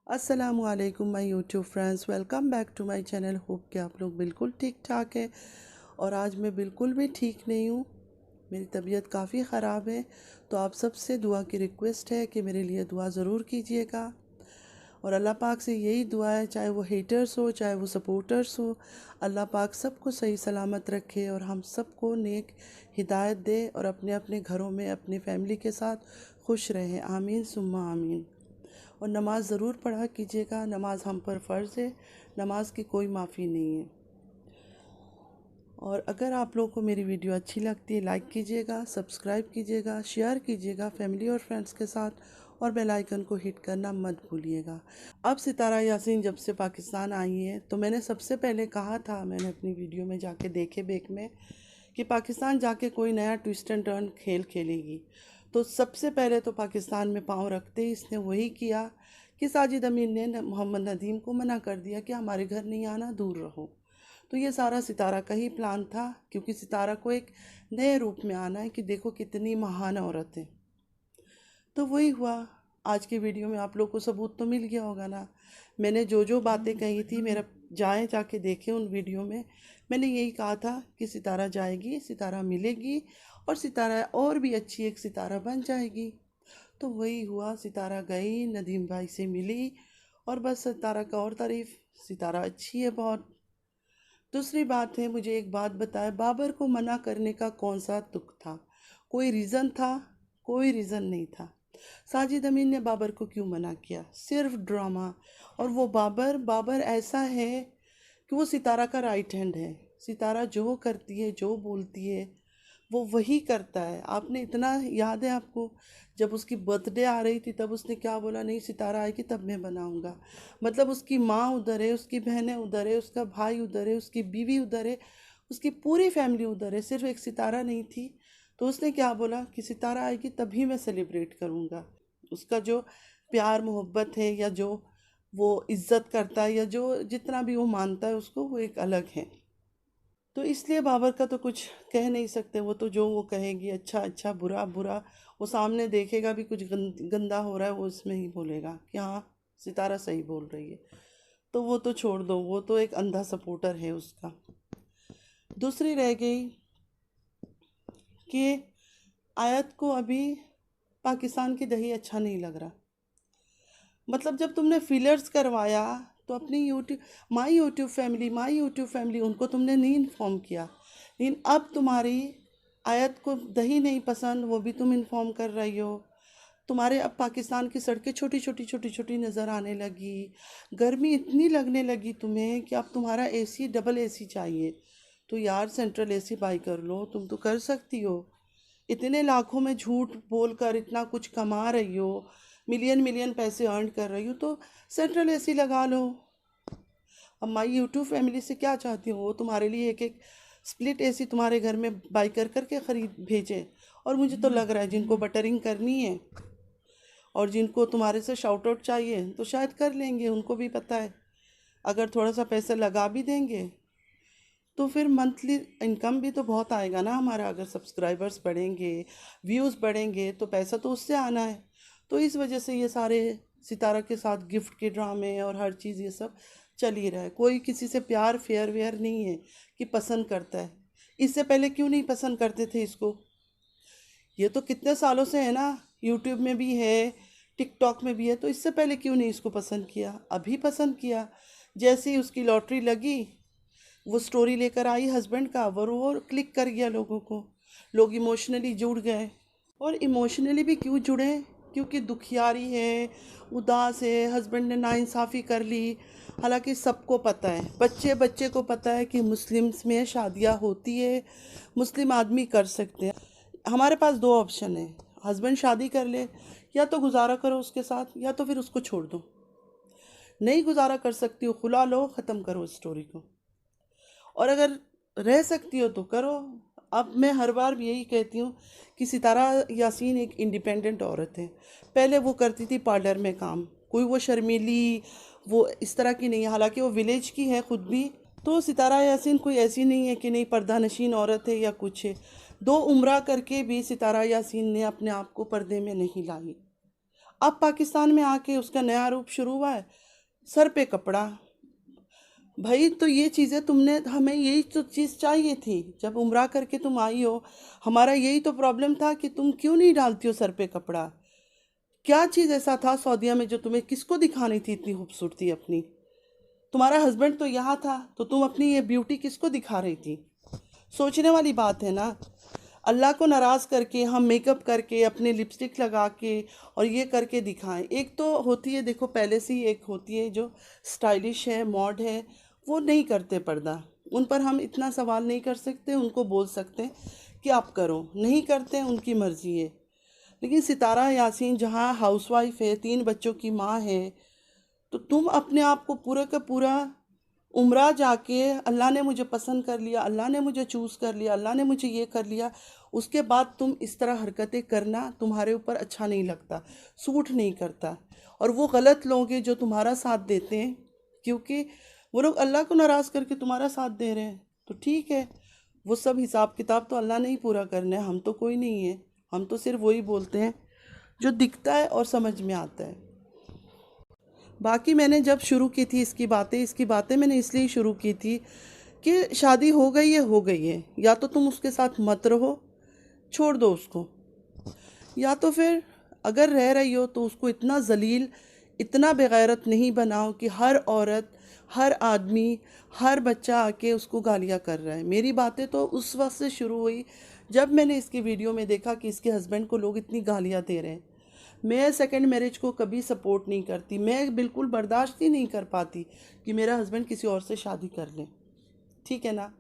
अस्सलामुअलैकुम my YouTube friends, welcome back to my channel. Hope कि आप लोग बिल्कुल ठीक ठाक है। और आज मैं बिल्कुल भी ठीक नहीं हूँ, मेरी तबीयत काफ़ी ख़राब है। तो आप सबसे दुआ की रिक्वेस्ट है कि मेरे लिए दुआ ज़रूर कीजिएगा। और अल्लाह पाक से यही दुआ है, चाहे वो हेटर्स हो चाहे वो सपोर्टर्स हो, अल्लाह पाक सबको सही सलामत रखे और हम सबको नेक हिदायत दे और अपने अपने घरों में अपनी फैमिली के साथ खुश रहें। आमीन सुम्मा आमीन। और नमाज़ ज़रूर पढ़ा कीजिएगा, नमाज हम पर फ़र्ज़ है, नमाज की कोई माफ़ी नहीं है। और अगर आप लोगों को मेरी वीडियो अच्छी लगती है, लाइक कीजिएगा, सब्सक्राइब कीजिएगा, शेयर कीजिएगा फैमिली और फ्रेंड्स के साथ, और बेल आइकन को हिट करना मत भूलिएगा। अब सितारा यासीन जब से पाकिस्तान आई है तो मैंने सबसे पहले कहा था, मैंने अपनी वीडियो में जाके देखे बेक में, कि पाकिस्तान जाके कोई नया ट्विस्ट एंड टर्न खेल खेलेगी। तो सबसे पहले तो पाकिस्तान में पाँव रखते ही इसने वही किया कि साजिद अमीन ने मोहम्मद नदीम को मना कर दिया कि हमारे घर नहीं आना, दूर रहो। तो ये सारा सितारा का ही प्लान था, क्योंकि सितारा को एक नए रूप में आना है कि देखो कितनी महान औरत है। तो वही हुआ। आज की वीडियो में आप लोग को सबूत तो मिल गया होगा ना। मैंने जो जो बातें कही थी, मेरा जाके देखें उन वीडियो में। मैंने यही कहा था कि सितारा जाएगी, सितारा मिलेगी और सितारा और भी अच्छी एक सितारा बन जाएगी। तो वही हुआ, सितारा गई, नदीम भाई से मिली और बस सितारा का और तारीफ, सितारा अच्छी है बहुत। दूसरी बात है, मुझे एक बात बताए, बाबर को मना करने का कौन सा तुक था? कोई रीज़न था? कोई रीज़न नहीं था। साजिद अमीन ने बाबर को क्यों मना किया? सिर्फ ड्रामा। और वो बाबर बाबर ऐसा है कि वो सितारा का राइट हैंड है। सितारा जो करती है, जो बोलती है, वो वही करता है। आपने इतना याद है आपको, जब उसकी बर्थडे आ रही थी तब उसने क्या बोला? नहीं, सितारा आएगी तब मैं बनाऊंगा। मतलब उसकी माँ उधर है, उसकी बहनें उधर है, उसका भाई उधर है, उसकी बीवी उधर है, उसकी पूरी फैमिली उधर है, सिर्फ एक सितारा नहीं थी। तो उसने क्या बोला कि सितारा आएगी तभी मैं सेलिब्रेट करूँगा। उसका जो प्यार मोहब्बत है, या जो वो इज्जत करता है, या जो जितना भी वो मानता है उसको, वो एक अलग है। तो इसलिए बाबर का तो कुछ कह नहीं सकते। वो तो जो वो कहेगी, अच्छा अच्छा, बुरा बुरा, वो सामने देखेगा भी कुछ गंदा हो रहा है, वो इसमें ही बोलेगा कि हाँ सितारा सही बोल रही है। तो वो तो छोड़ दो, वो तो एक अंधा सपोर्टर है उसका। दूसरी रह गई कि आयत को अभी पाकिस्तान की दही अच्छा नहीं लग रहा। मतलब जब तुमने फिलर्स करवाया तो अपनी यूट्यूब, माई यूट्यूब फैमिली, उनको तुमने नहीं इन्फॉर्म किया। लेकिन अब तुम्हारी आयत को दही नहीं पसंद, वो भी तुम इन्फॉर्म कर रही हो। तुम्हारे अब पाकिस्तान की सड़कें छोटी छोटी नज़र आने लगी। गर्मी इतनी लगने लगी तुम्हें कि अब तुम्हारा एसी डबल एसी चाहिए। तो यार सेंट्रल एसी बाई कर लो, तुम तो कर सकती हो। इतने लाखों में झूठ बोलकर इतना कुछ कमा रही हो, मिलियन मिलियन पैसे अर्न कर रही हो, तो सेंट्रल एसी लगा लो। अब माई यूट्यूब फैमिली से क्या चाहती हो? वो तुम्हारे लिए एक एक स्प्लिट एसी तुम्हारे घर में बाई कर करके ख़रीद भेजे। और मुझे तो लग रहा है जिनको बटरिंग करनी है और जिनको तुम्हारे से शाउट आउट चाहिए तो शायद कर लेंगे, उनको भी पता है अगर थोड़ा सा पैसा लगा भी देंगे तो फिर मंथली इनकम भी तो बहुत आएगा ना हमारा। अगर सब्सक्राइबर्स बढ़ेंगे, व्यूज़ बढ़ेंगे, तो पैसा तो उससे आना है। तो इस वजह से ये सारे सितारा के साथ गिफ्ट के ड्रामे और हर चीज़ ये सब चल ही रहा है। कोई किसी से प्यार फेयर वेयर नहीं है कि पसंद करता है। इससे पहले क्यों नहीं पसंद करते थे इसको? ये तो कितने सालों से है ना, यूट्यूब में भी है, टिकटॉक में भी है, तो इससे पहले क्यों नहीं इसको पसंद किया? अभी पसंद किया। जैसे ही उसकी लॉटरी लगी, वो स्टोरी लेकर आई हस्बैंड का, वो क्लिक कर गया लोगों को, लोग इमोशनली जुड़ गए। और इमोशनली भी क्यों जुड़े? क्योंकि दुखियारी है, उदास है, हस्बैंड ने नाइंसाफ़ी कर ली। हालांकि सबको पता है, बच्चे बच्चे को पता है कि मुस्लिम्स में शादियां होती है, मुस्लिम आदमी कर सकते हैं। हमारे पास दो ऑप्शन है, हस्बैंड शादी कर ले, या तो गुजारा करो उसके साथ, या तो फिर उसको छोड़ दो। नहीं गुजारा कर सकती हो, खुला लो, ख़त्म करो स्टोरी को। और अगर रह सकती हो तो करो। अब मैं हर बार यही कहती हूँ कि सितारा यासीन एक इंडिपेंडेंट औरत है। पहले वो करती थी पार्लर में काम, कोई वो शर्मीली, वो इस तरह की नहीं है। हालांकि वो विलेज की है खुद भी। तो सितारा यासीन कोई ऐसी नहीं है कि नहीं पर्दा नशीन औरत है या कुछ है। दो उम्रा करके भी सितारा यासीन ने अपने आप को पर्दे में नहीं लाई। अब पाकिस्तान में आके उसका नया रूप शुरू हुआ है, सर पे कपड़ा। भाई तो ये चीज़ें तुमने, हमें यही तो चीज़ चाहिए थी जब उम्रा करके तुम आई हो। हमारा यही तो प्रॉब्लम था कि तुम क्यों नहीं डालती हो सर पे कपड़ा। क्या चीज़ ऐसा था सऊदीया में जो तुम्हें किसको दिखानी थी इतनी खूबसूरती अपनी। तुम्हारा हस्बैंड तो यहाँ था, तो तुम अपनी ये ब्यूटी किसको दिखा रही थी। सोचने वाली बात है ना। अल्लाह को नाराज़ करके हम मेकअप करके अपने लिपस्टिक लगा के और ये करके दिखाएं। एक तो होती है, देखो पहले से ही एक होती है जो स्टाइलिश है, मॉड है, वो नहीं करते पर्दा। उन पर हम इतना सवाल नहीं कर सकते, उनको बोल सकते हैं कि आप करो, नहीं करते हैं उनकी मर्ज़ी है। लेकिन सितारा यासीन जहाँ हाउसवाइफ है, 3 बच्चों की माँ है, तो तुम अपने आप को पूरा का पूरा उम्रा जाके अल्लाह ने मुझे पसंद कर लिया, अल्लाह ने मुझे चूज़ कर लिया, अल्लाह ने मुझे ये कर लिया, उसके बाद तुम इस तरह हरकतें करना तुम्हारे ऊपर अच्छा नहीं लगता, सूट नहीं करता। और वो गलत लोग हैं जो तुम्हारा साथ देते हैं, क्योंकि वो लोग अल्लाह को नाराज़ करके तुम्हारा साथ दे रहे हैं। तो ठीक है, वो सब हिसाब किताब तो अल्लाह ने ही पूरा करना है, हम तो कोई नहीं है। हम तो सिर्फ वही बोलते हैं जो दिखता है और समझ में आता है। बाकी मैंने जब शुरू की थी इसकी बातें मैंने इसलिए शुरू की थी कि शादी हो गई है, या तो तुम उसके साथ मत रहो, छोड़ दो उसको, या तो फिर अगर रह रही हो तो उसको इतना जलील, इतना बेगैरत नहीं बनाओ कि हर औरत, हर आदमी, हर बच्चा आके उसको गालियाँ कर रहा है। मेरी बातें तो उस वक्त से शुरू हुई जब मैंने इसकी वीडियो में देखा कि इसके हस्बैंड को लोग इतनी गालियाँ दे रहे हैं। मैं सेकंड मैरिज को कभी सपोर्ट नहीं करती, मैं बिल्कुल बर्दाश्त ही नहीं कर पाती कि मेरा हस्बैंड किसी और से शादी कर ले, ठीक है ना।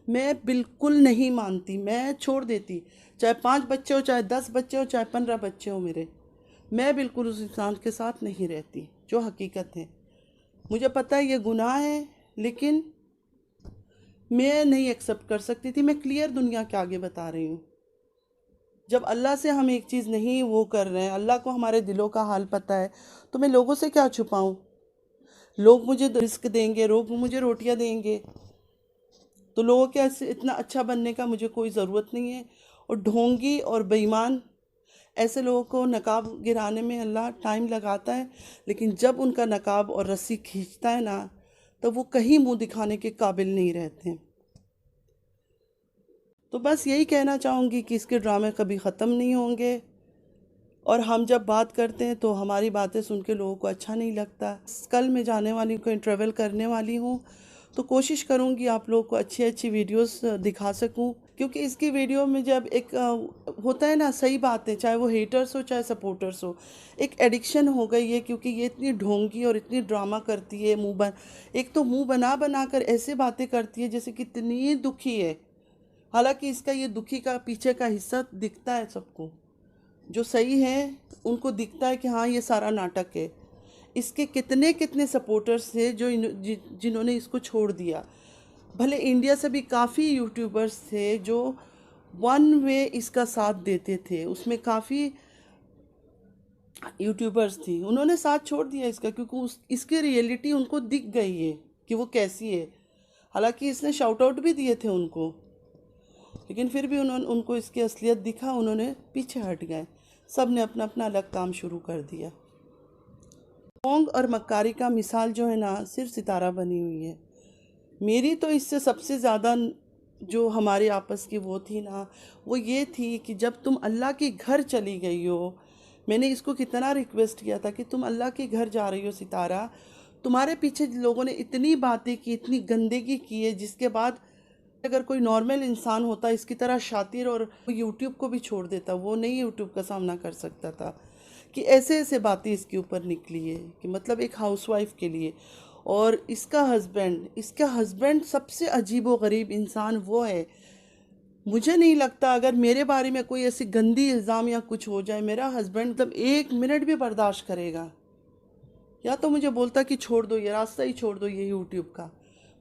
मैं बिल्कुल नहीं मानती, मैं छोड़ देती, चाहे 5 बच्चे हो, चाहे 10 बच्चे हो, चाहे 15 बच्चे हो मेरे। मैं बिल्कुल उस इंसान के साथ नहीं रहती जो हकीकत है। मुझे पता है ये गुनाह है, लेकिन मैं नहीं एक्सेप्ट कर सकती थी। मैं क्लियर दुनिया के आगे बता रही हूँ। जब अल्लाह से हम एक चीज़ नहीं वो कर रहे हैं, अल्लाह को हमारे दिलों का हाल पता है, तो मैं लोगों से क्या छुपाऊँ। लोग मुझे रिस्क देंगे, लोग मुझे रोटियां देंगे, तो लोगों के ऐसे इतना अच्छा बनने का मुझे कोई ज़रूरत नहीं है। और ढोंगी और बेईमान ऐसे लोगों को नकाब गिराने में अल्लाह टाइम लगाता है, लेकिन जब उनका नकाब और रस्सी खींचता है ना, तो वो कहीं मुंह दिखाने के काबिल नहीं रहते हैं। तो बस यही कहना चाहूँगी कि इसके ड्रामे कभी ख़त्म नहीं होंगे, और हम जब बात करते हैं तो हमारी बातें सुन के लोगों को अच्छा नहीं लगता। कल मैं जाने वाली कोई ट्रैवल करने वाली हूँ, तो कोशिश करूँगी आप लोगों को अच्छी अच्छी वीडियोस दिखा सकूँ, क्योंकि इसकी वीडियो में जब एक होता है ना, सही बात है, चाहे वो हेटर्स हो चाहे सपोर्टर्स हो, एक एडिक्शन हो गई है, क्योंकि ये इतनी ढोंगी और इतनी ड्रामा करती है। एक तो मुंह बना बना कर ऐसे बातें करती है जैसे कि इतनी दुखी है, हालांकि इसका ये दुखी का पीछे का हिस्सा दिखता है सबको। जो सही है उनको दिखता है कि हाँ ये सारा नाटक है। इसके कितने कितने सपोर्टर्स थे जो जिन्होंने इसको छोड़ दिया। भले इंडिया से भी काफ़ी यूट्यूबर्स थे जो वन वे इसका साथ देते थे, उसमें काफ़ी यूट्यूबर्स थी, उन्होंने साथ छोड़ दिया इसका, क्योंकि इसकी रियलिटी उनको दिख गई है कि वो कैसी है। हालांकि इसने शाउट आउट भी दिए थे उनको, लेकिन फिर भी उनको इसकी असलियत दिखा, उन्होंने पीछे हट गए। सब ने अपना अपना अलग काम शुरू कर दिया। ढोंग और मक्कारी का मिसाल जो है ना, सिर्फ सितारा बनी हुई है। मेरी तो इससे सबसे ज़्यादा जो हमारे आपस की वो थी ना, वो ये थी कि जब तुम अल्लाह के घर चली गई हो, मैंने इसको कितना रिक्वेस्ट किया था कि तुम अल्लाह के घर जा रही हो सितारा, तुम्हारे पीछे लोगों ने इतनी बातें की, इतनी गंदगी की है, जिसके बाद अगर कोई नॉर्मल इंसान होता इसकी तरह शातिर और यूट्यूब को भी छोड़ देता, वो नहीं यूट्यूब का सामना कर सकता था। कि ऐसे ऐसे बातें इसके ऊपर निकली है कि मतलब एक हाउसवाइफ के लिए। और इसका हस्बैंड सबसे अजीब व गरीब इंसान वो है। मुझे नहीं लगता अगर मेरे बारे में कोई ऐसी गंदी इल्ज़ाम या कुछ हो जाए, मेरा हस्बैंड मतलब 1 मिनट भी बर्दाश्त करेगा। या तो मुझे बोलता कि छोड़ दो ये रास्ता ही, छोड़ दो ये यूट्यूब का।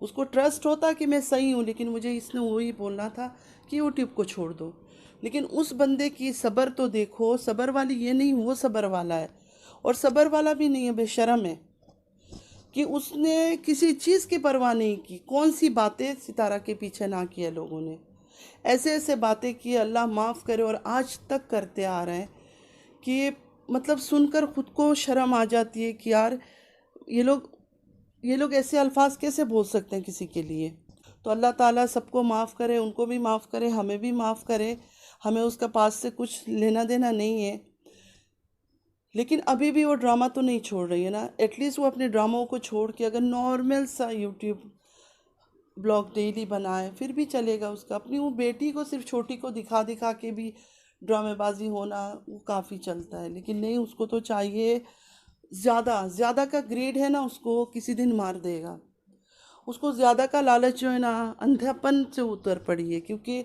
उसको ट्रस्ट होता कि मैं सही हूँ, लेकिन मुझे इसने वही बोलना था कि यूट्यूब को छोड़ दो। लेकिन उस बंदे की सब्र तो देखो, सब्र वाली ये नहीं, वो सब्र वाला है। और सब्र वाला भी नहीं है, बेशर्म है कि उसने किसी चीज़ की परवाह नहीं की। कौन सी बातें सितारा के पीछे ना किया लोगों ने, ऐसे ऐसे बातें की, अल्लाह माफ़ करे और आज तक करते आ रहे हैं कि मतलब सुनकर खुद को शर्म आ जाती है कि यार ये लोग ये लोग ऐसे अल्फाज कैसे बोल सकते हैं किसी के लिए। तो अल्लाह ताला सबको माफ़ करे, उनको भी माफ़ करे, हमें भी माफ़ करे। हमें उसका पास से कुछ लेना देना नहीं है, लेकिन अभी भी वो ड्रामा तो नहीं छोड़ रही है ना। एटलीस्ट वो अपने ड्रामों को छोड़ के अगर नॉर्मल सा यूट्यूब ब्लॉग डेली बनाए फिर भी चलेगा उसका। अपनी वो बेटी को, सिर्फ छोटी को दिखा दिखा के भी ड्रामेबाजी होना वो काफ़ी चलता है। लेकिन नहीं, उसको तो चाहिए ज़्यादा। ज़्यादा का ग्रेड है ना, उसको किसी दिन मार देगा। उसको ज़्यादा का लालच जो है ना, अंधेपन से उतर पड़ी है, क्योंकि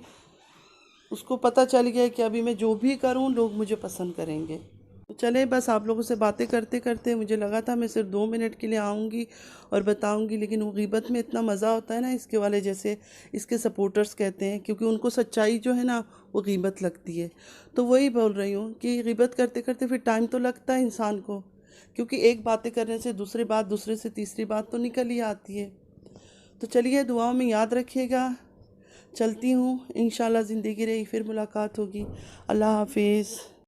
उसको पता चल गया है कि अभी मैं जो भी करूं लोग मुझे पसंद करेंगे। तो चले, बस आप लोगों से बातें करते करते मुझे लगा था मैं सिर्फ 2 मिनट के लिए आऊँगी और बताऊँगी, लेकिन वो गीबत में इतना मज़ा होता है ना, इसके वाले जैसे इसके सपोर्टर्स कहते हैं, क्योंकि उनको सच्चाई जो है ना वो गीबत लगती है। तो वही बोल रही हूँ कि गीबत करते करते फिर टाइम तो लगता है इंसान को, क्योंकि एक बातें करने से दूसरी बात, दूसरे से तीसरी बात तो निकल ही आती है। तो चलिए, दुआओं में याद रखिएगा। चलती हूँ, इंशाल्लाह ज़िंदगी रही फिर मुलाकात होगी। अल्लाह हाफिज़।